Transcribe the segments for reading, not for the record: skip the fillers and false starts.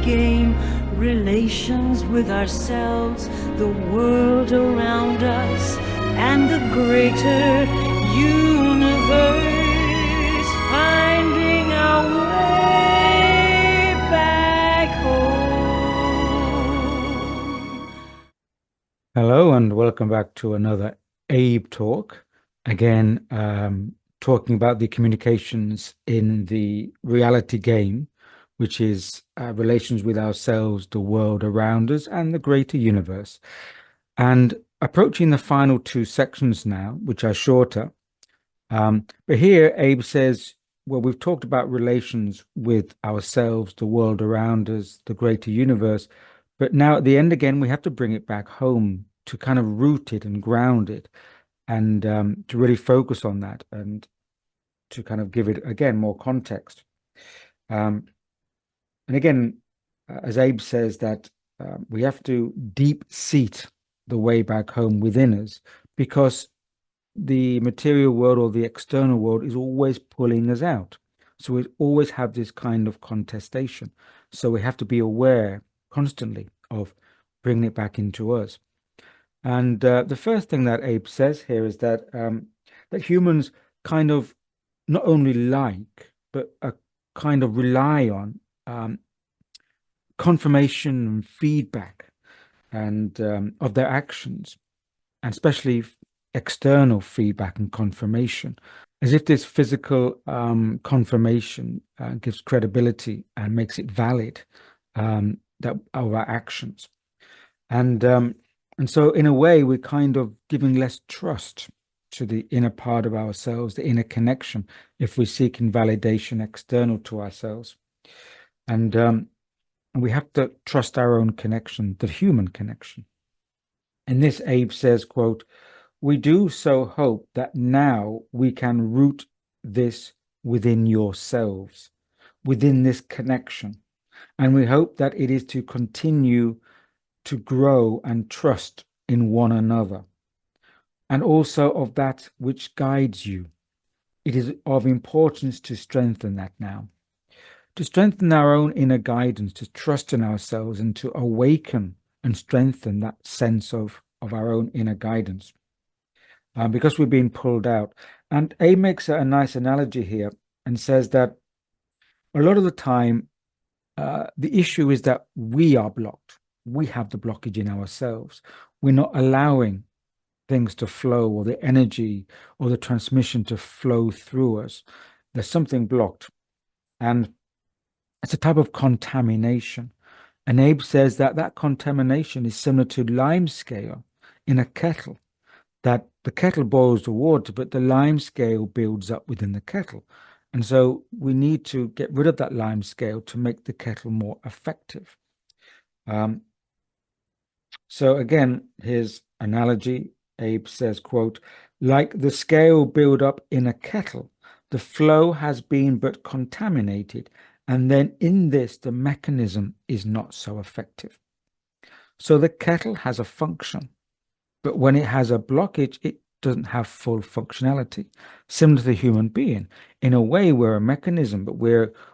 game, relations with ourselves, the world around us, and the greater universe, finding our way back home. Hello and welcome back to another ABE talk. Again, talking about the communications in the reality game, which is relations with ourselves, the world around us, and the greater universe. And approaching the final two sections now, which are shorter. But here Abe says, well, we've talked about relations with ourselves, the world around us, the greater universe. But now at the end again, we have to bring it back home to kind of root it and ground it and to really focus on that and to kind of give it, again, more context. And again, as Abe says, that we have to deep seat the way back home within us because the material world or the external world is always pulling us out. So we always have this kind of contestation. So we have to be aware constantly of bringing it back into us. And the first thing that Abe says here is that that humans kind of not only like, but kind of rely on confirmation and feedback and of their actions, and especially external feedback and confirmation, as if this physical confirmation gives credibility and makes it valid that of our actions. And so in a way, we're kind of giving less trust to the inner part of ourselves, the inner connection, if we're seeking validation external to ourselves. And we have to trust our own connection, the human connection. In this, Abe says, quote, "We do so hope that now we can root this within yourselves, within this connection. And we hope that it is to continue to grow and trust in one another, and also of that which guides you. It is of importance to strengthen that now, to strengthen our own inner guidance, to trust in ourselves and to awaken and strengthen that sense of our own inner guidance. Because we're being pulled out." And A makes a nice analogy here and says that a lot of the time, the issue is that we are blocked. We have the blockage in ourselves. We're not allowing things to flow or the energy or the transmission to flow through us. There's something blocked. And it's a type of contamination. And Abe says that that contamination is similar to lime scale in a kettle, that the kettle boils the water, but the lime scale builds up within the kettle. And so we need to get rid of that lime scale to make the kettle more effective. So again, his analogy, Abe says, quote, "Like the scale build up in a kettle, the flow has been but contaminated, and then in this, the mechanism is not so effective." So the kettle has a function, but when it has a blockage, it doesn't have full functionality. Similar to the human being. In a way, we're a mechanism, but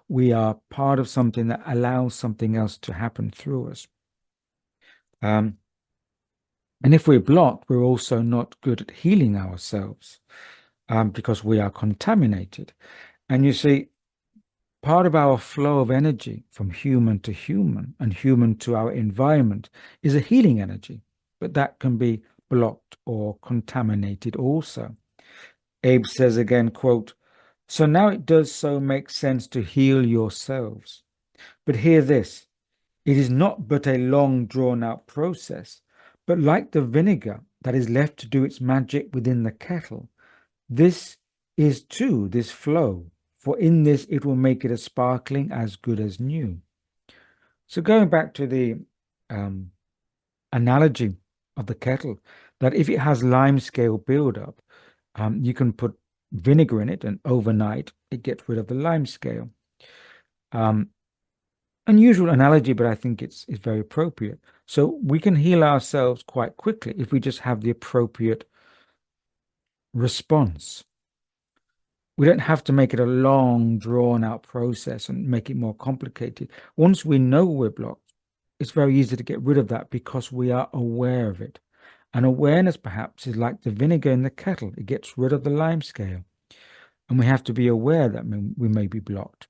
we are part of something that allows something else to happen through us. And if we're blocked, we're also not good at healing ourselves because we are contaminated. And you see, part of our flow of energy from human to human and human to our environment is a healing energy, but that can be blocked or contaminated also. Abe says again, quote, "So now it does so make sense to heal yourselves. But hear this, it is not but a long drawn out process, but like the vinegar that is left to do its magic within the kettle, this is too this flow, for in this it will make it as sparkling as good as new." So going back to the analogy of the kettle, that if it has lime scale buildup, you can put vinegar in it and overnight it gets rid of the lime scale. Unusual analogy, but I think it's very appropriate. So we can heal ourselves quite quickly if we just have the appropriate response. We don't have to make it a long, drawn out process and make it more complicated. Once we know we're blocked, it's very easy to get rid of that because we are aware of it. And awareness perhaps is like the vinegar in the kettle. It gets rid of the lime scale. And we have to be aware that we may be blocked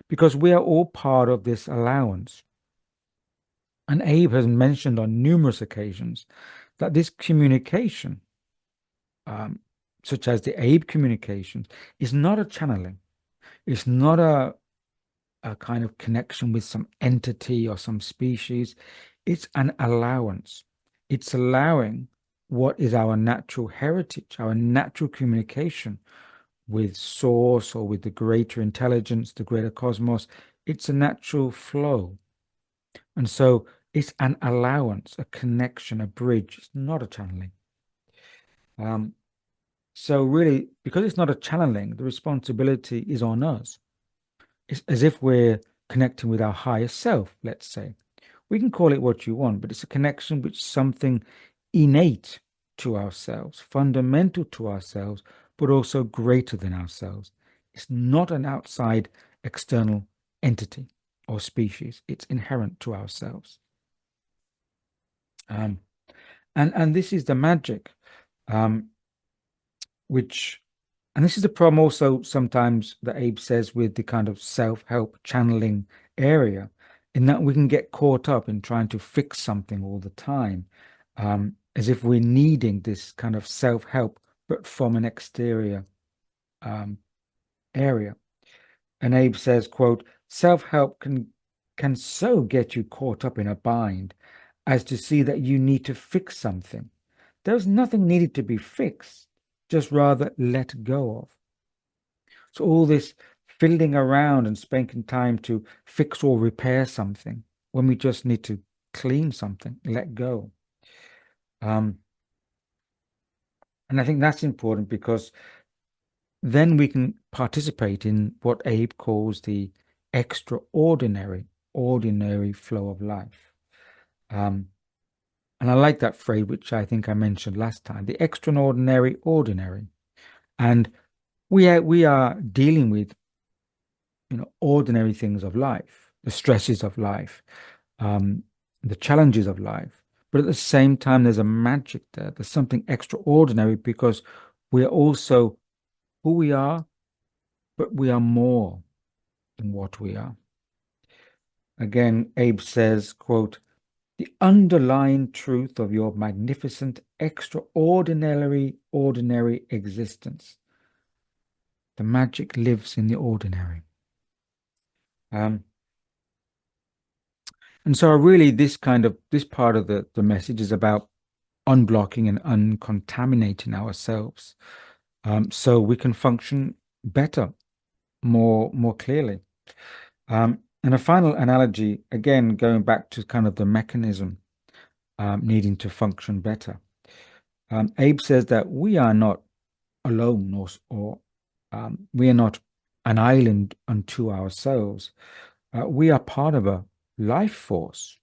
because we are all part of this allowance. And Abe has mentioned on numerous occasions that this communication, such as the Abe communications, is not a channeling. It's not a kind of connection with some entity or some species. It's an allowance. It's allowing what is our natural heritage, our natural communication with source or with the greater intelligence, the greater cosmos. It's a natural flow. And so it's an allowance, a connection, a bridge. It's not a channeling. So really, because it's not a channeling, the responsibility is on us. It's as if we're connecting with our higher self, let's say. We can call it what you want, but it's a connection with something innate to ourselves, fundamental to ourselves, but also greater than ourselves. It's not an outside external entity or species. It's inherent to ourselves. And this is the magic, which, and this is the problem also sometimes that Abe says with the kind of self-help channeling area, in that we can get caught up in trying to fix something all the time, as if we're needing this kind of self-help, but from an exterior area. And Abe says, quote, self-help can so get you caught up in a bind as to see that you need to fix something. There's nothing needed to be fixed, just rather let go of. So all this fiddling around and spending time to fix or repair something when we just need to clean something, let go. And I think that's important because then we can participate in what Abe calls the extraordinary, ordinary flow of life. And I like that phrase, which I think I mentioned last time, the extraordinary, ordinary. And we are dealing with, ordinary things of life, the stresses of life, the challenges of life. But at the same time, there's a magic there. There's something extraordinary because we are also who we are, but we are more than what we are. Again, Abe says, quote, the underlying truth of your magnificent, extraordinary, ordinary existence. The magic lives in the ordinary. And so really this part of the message is about unblocking and uncontaminating ourselves, so we can function better, more clearly. And a final analogy, again, going back to kind of the mechanism needing to function better. Abe says that we are not alone or we are not an island unto ourselves. We are part of a life force.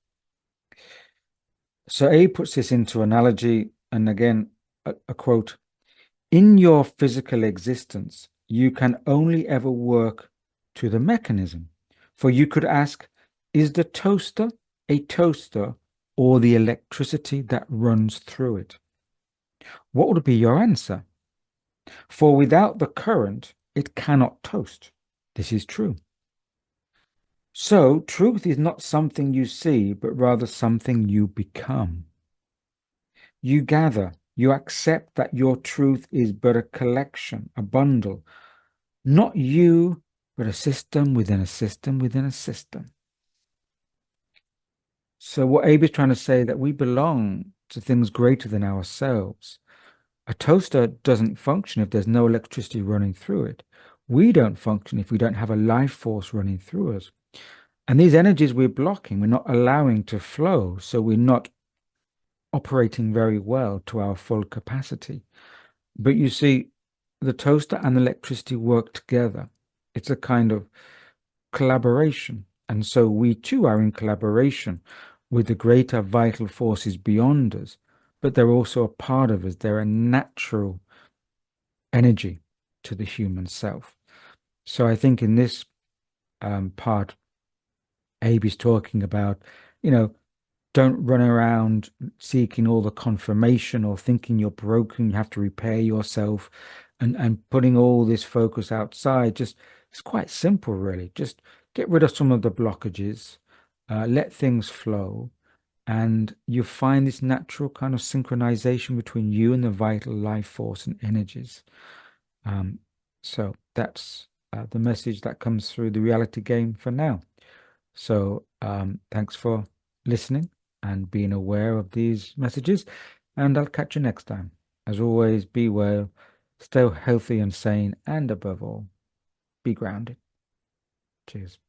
So Abe puts this into analogy, and again, a quote, in your physical existence, you can only ever work to the mechanism. For you could ask, is the toaster a toaster or the electricity that runs through it? What would be your answer? For without the current, it cannot toast. This is true. So truth is not something you see, but rather something you become. You gather, you accept that your truth is but a collection, a bundle, not you, but a system within a system within a system. So what Abe is trying to say, that we belong to things greater than ourselves. A toaster doesn't function if there's no electricity running through it. We don't function if we don't have a life force running through us. And these energies we're blocking, we're not allowing to flow, so we're not operating very well to our full capacity. But you see, the toaster and electricity work together. It's a kind of collaboration. And so we too are in collaboration with the greater vital forces beyond us, but they're also a part of us. They're a natural energy to the human self. So I think in this part, Abe's talking about, don't run around seeking all the confirmation or thinking you're broken, you have to repair yourself, and putting all this focus outside. Just it's quite simple, really. Just get rid of some of the blockages, let things flow, and you find this natural kind of synchronization between you and the vital life force and energies. So that's the message that comes through the reality game for now. So thanks for listening and being aware of these messages, and I'll catch you next time. As always, be well, stay healthy and sane, and above all, be grounded. Cheers.